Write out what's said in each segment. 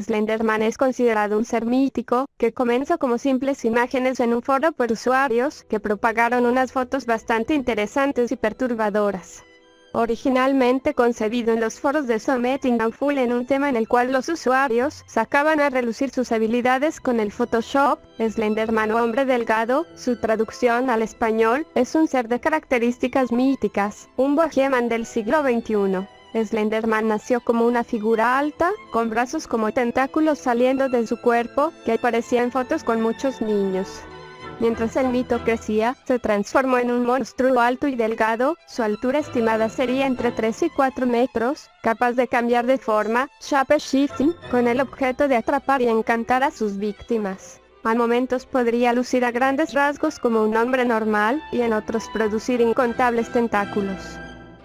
Slenderman es considerado un ser mítico, que comenzó como simples imágenes en un foro por usuarios que propagaron unas fotos bastante interesantes y perturbadoras. Originalmente concebido en los foros de Something Awful en un tema en el cual los usuarios sacaban a relucir sus habilidades con el Photoshop, Slenderman o hombre delgado, su traducción al español, es un ser de características míticas, un bohemian del siglo XXI. Slenderman nació como una figura alta, con brazos como tentáculos saliendo de su cuerpo, que aparecía en fotos con muchos niños. Mientras el mito crecía, se transformó en un monstruo alto y delgado, su altura estimada sería entre 3 y 4 metros, capaz de cambiar de forma, shape-shifting, con el objeto de atrapar y encantar a sus víctimas. A momentos podría lucir a grandes rasgos como un hombre normal, y en otros producir incontables tentáculos.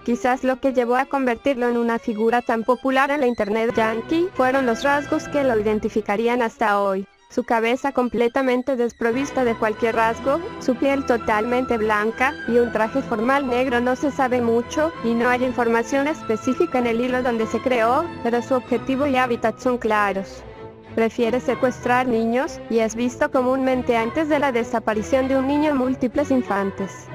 Quizás lo que llevó a convertirlo en una figura tan popular en la internet yankee fueron los rasgos que lo identificarían hasta hoy. Su cabeza completamente desprovista de cualquier rasgo, su piel totalmente blanca, y un traje formal negro. No se sabe mucho, y no hay información específica en el hilo donde se creó, pero su objetivo y hábitat son claros. Prefiere secuestrar niños, y es visto comúnmente antes de la desaparición de un niño en múltiples infantes.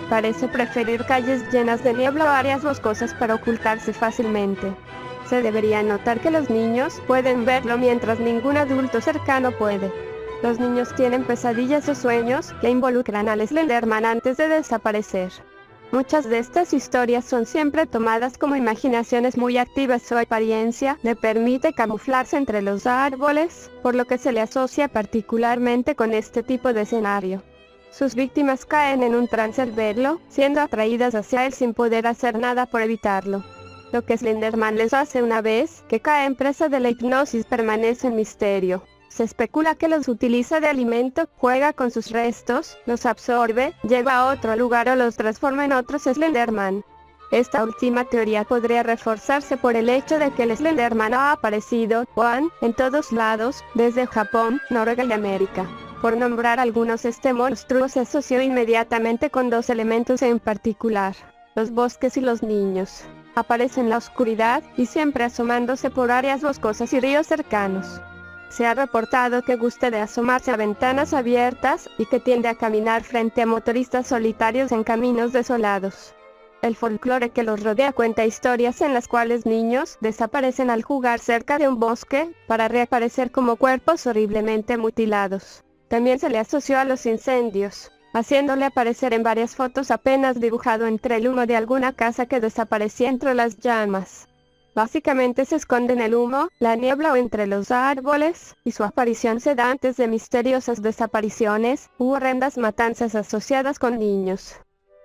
Parece preferir calles llenas de niebla o áreas boscosas para ocultarse fácilmente. Se debería notar que los niños pueden verlo mientras ningún adulto cercano puede. Los niños tienen pesadillas o sueños que involucran al Slenderman antes de desaparecer. Muchas de estas historias son siempre tomadas como imaginaciones muy activas. Su apariencia le permite camuflarse entre los árboles, por lo que se le asocia particularmente con este tipo de escenario. Sus víctimas caen en un trance al verlo, siendo atraídas hacia él sin poder hacer nada por evitarlo. Lo que Slenderman les hace una vez que caen presa de la hipnosis permanece en misterio. Se especula que los utiliza de alimento, juega con sus restos, los absorbe, lleva a otro lugar o los transforma en otros Slenderman. Esta última teoría podría reforzarse por el hecho de que el Slenderman ha aparecido, en todos lados, desde Japón, Noruega y América. Por nombrar algunos, este monstruo se asoció inmediatamente con dos elementos en particular: los bosques y los niños. Aparece en la oscuridad, y siempre asomándose por áreas boscosas y ríos cercanos. Se ha reportado que gusta de asomarse a ventanas abiertas, y que tiende a caminar frente a motoristas solitarios en caminos desolados. El folclore que los rodea cuenta historias en las cuales niños desaparecen al jugar cerca de un bosque, para reaparecer como cuerpos horriblemente mutilados. También se le asoció a los incendios, haciéndole aparecer en varias fotos apenas dibujado entre el humo de alguna casa que desaparecía entre las llamas. Básicamente se esconde en el humo, la niebla o entre los árboles, y su aparición se da antes de misteriosas desapariciones u horrendas matanzas asociadas con niños.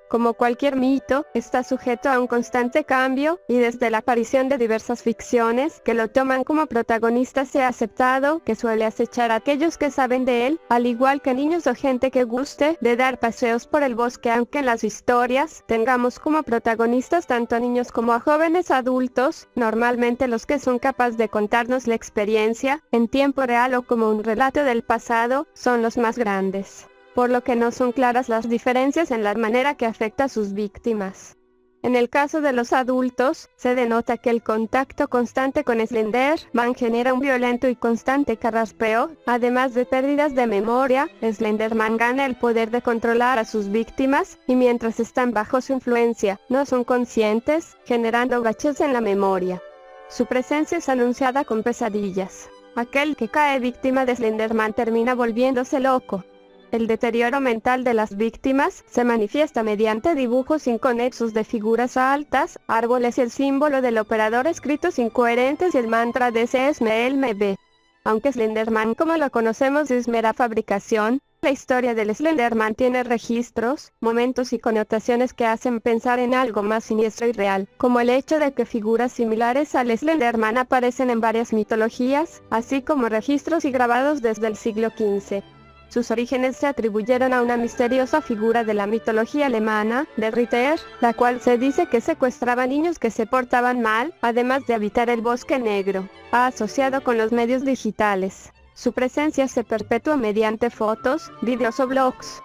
Como cualquier mito, está sujeto a un constante cambio, y desde la aparición de diversas ficciones que lo toman como protagonista se ha aceptado que suele acechar a aquellos que saben de él, al igual que niños o gente que guste de dar paseos por el bosque, aunque en las historias tengamos como protagonistas tanto a niños como a jóvenes adultos. Normalmente los que son capaces de contarnos la experiencia, en tiempo real o como un relato del pasado, son los más grandes, por lo que no son claras las diferencias en la manera que afecta a sus víctimas. En el caso de los adultos, se denota que el contacto constante con Slenderman genera un violento y constante carraspeo, además de pérdidas de memoria. Slenderman gana el poder de controlar a sus víctimas, y mientras están bajo su influencia, no son conscientes, generando baches en la memoria. Su presencia es anunciada con pesadillas. Aquel que cae víctima de Slenderman termina volviéndose loco. El deterioro mental de las víctimas se manifiesta mediante dibujos inconexos de figuras altas, árboles y el símbolo del operador escritos incoherentes y el mantra de SMLMB. Aunque Slenderman como lo conocemos es mera fabricación, la historia del Slenderman tiene registros, momentos y connotaciones que hacen pensar en algo más siniestro y real, como el hecho de que figuras similares al Slenderman aparecen en varias mitologías, así como registros y grabados desde el siglo XV. Sus orígenes se atribuyeron a una misteriosa figura de la mitología alemana, de Ritter, la cual se dice que secuestraba niños que se portaban mal, además de habitar el bosque negro, asociado con los medios digitales. Su presencia se perpetúa mediante fotos, vídeos o blogs.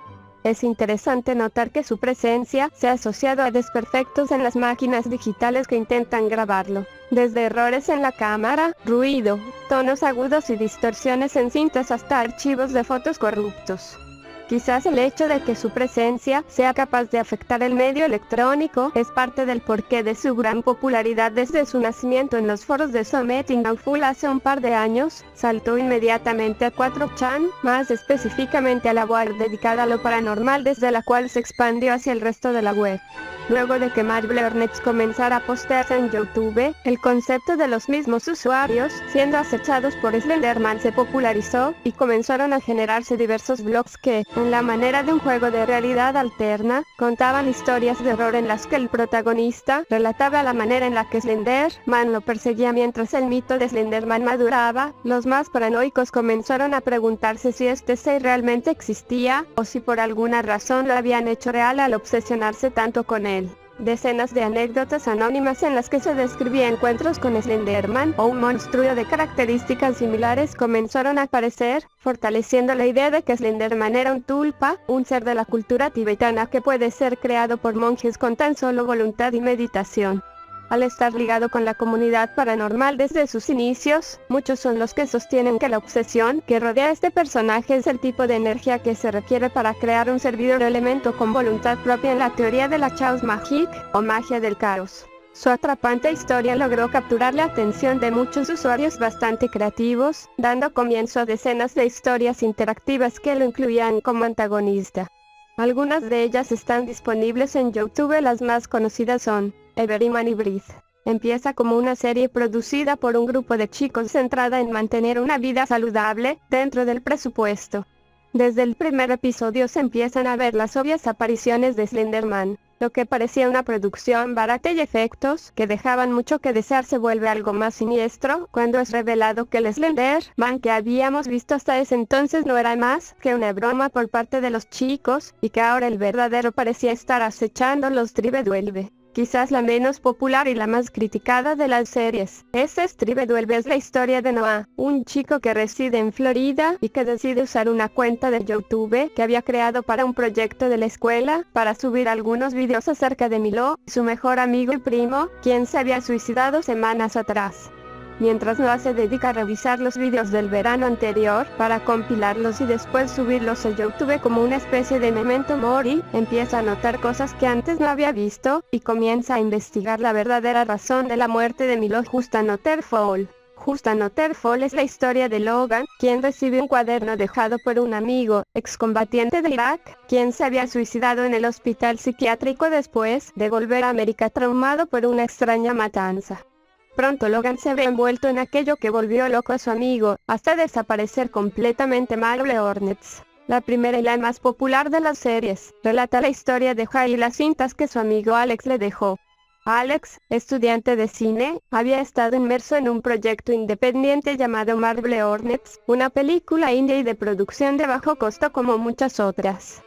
Es interesante notar que su presencia se ha asociado a desperfectos en las máquinas digitales que intentan grabarlo. Desde errores en la cámara, ruido, tonos agudos y distorsiones en cintas hasta archivos de fotos corruptos. Quizás el hecho de que su presencia sea capaz de afectar el medio electrónico es parte del porqué de su gran popularidad desde su nacimiento en los foros de Something Awful hace un par de años. Saltó inmediatamente a 4chan, más específicamente a la web dedicada a lo paranormal desde la cual se expandió hacia el resto de la web. Luego de que Marble Hornets comenzara a postearse en YouTube, el concepto de los mismos usuarios siendo acechados por Slenderman se popularizó, y comenzaron a generarse diversos blogs que, en la manera de un juego de realidad alterna, contaban historias de horror en las que el protagonista relataba la manera en la que Slenderman lo perseguía mientras el mito de Slenderman maduraba. Los más paranoicos comenzaron a preguntarse si este ser realmente existía, o si por alguna razón lo habían hecho real al obsesionarse tanto con él. Decenas de anécdotas anónimas en las que se describía encuentros con Slenderman o un monstruo de características similares comenzaron a aparecer, fortaleciendo la idea de que Slenderman era un tulpa, un ser de la cultura tibetana que puede ser creado por monjes con tan solo voluntad y meditación. Al estar ligado con la comunidad paranormal desde sus inicios, muchos son los que sostienen que la obsesión que rodea a este personaje es el tipo de energía que se requiere para crear un servidor elemento con voluntad propia en la teoría de la Chaos Magic, o magia del caos. Su atrapante historia logró capturar la atención de muchos usuarios bastante creativos, dando comienzo a decenas de historias interactivas que lo incluían como antagonista. Algunas de ellas están disponibles en YouTube, las más conocidas son Everyman y Breathe. Empieza como una serie producida por un grupo de chicos centrada en mantener una vida saludable, dentro del presupuesto. Desde el primer episodio se empiezan a ver las obvias apariciones de Slenderman. Lo que parecía una producción barata y efectos que dejaban mucho que desear se vuelve algo más siniestro cuando es revelado que el Slenderman que habíamos visto hasta ese entonces no era más que una broma por parte de los chicos, y que ahora el verdadero parecía estar acechando los Tribeduelve. Quizás la menos popular y la más criticada de las series. Tribeduelve es la historia de Noah, un chico que reside en Florida y que decide usar una cuenta de YouTube que había creado para un proyecto de la escuela, para subir algunos videos acerca de Milo, su mejor amigo y primo, quien se había suicidado semanas atrás. Mientras Noah se dedica a revisar los vídeos del verano anterior para compilarlos y después subirlos a YouTube como una especie de memento mori, empieza a notar cosas que antes no había visto, y comienza a investigar la verdadera razón de la muerte de Milo Justanotherfall. Justanotherfall es la historia de Logan, quien recibe un cuaderno dejado por un amigo, excombatiente de Irak, quien se había suicidado en el hospital psiquiátrico después de volver a América traumado por una extraña matanza. Pronto Logan se ve envuelto en aquello que volvió loco a su amigo, hasta desaparecer completamente. Marble Hornets, la primera y la más popular de las series, relata la historia de Jay y las cintas que su amigo Alex le dejó. Alex, estudiante de cine, había estado inmerso en un proyecto independiente llamado Marble Hornets, una película indie y de producción de bajo costo como muchas otras.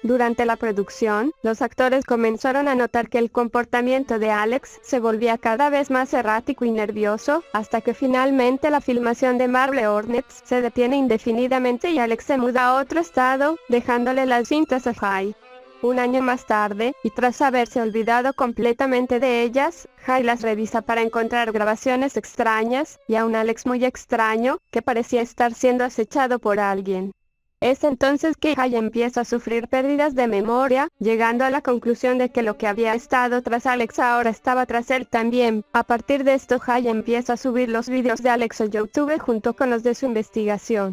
Durante la producción, los actores comenzaron a notar que el comportamiento de Alex se volvía cada vez más errático y nervioso, hasta que finalmente la filmación de Marble Hornets se detiene indefinidamente y Alex se muda a otro estado, dejándole las cintas a Jay. Un año más tarde, y tras haberse olvidado completamente de ellas, Jay las revisa para encontrar grabaciones extrañas, y a un Alex muy extraño, que parecía estar siendo acechado por alguien. Es entonces que Jay empieza a sufrir pérdidas de memoria, llegando a la conclusión de que lo que había estado tras Alex ahora estaba tras él también. A partir de esto, Jay empieza a subir los vídeos de Alex a YouTube junto con los de su investigación.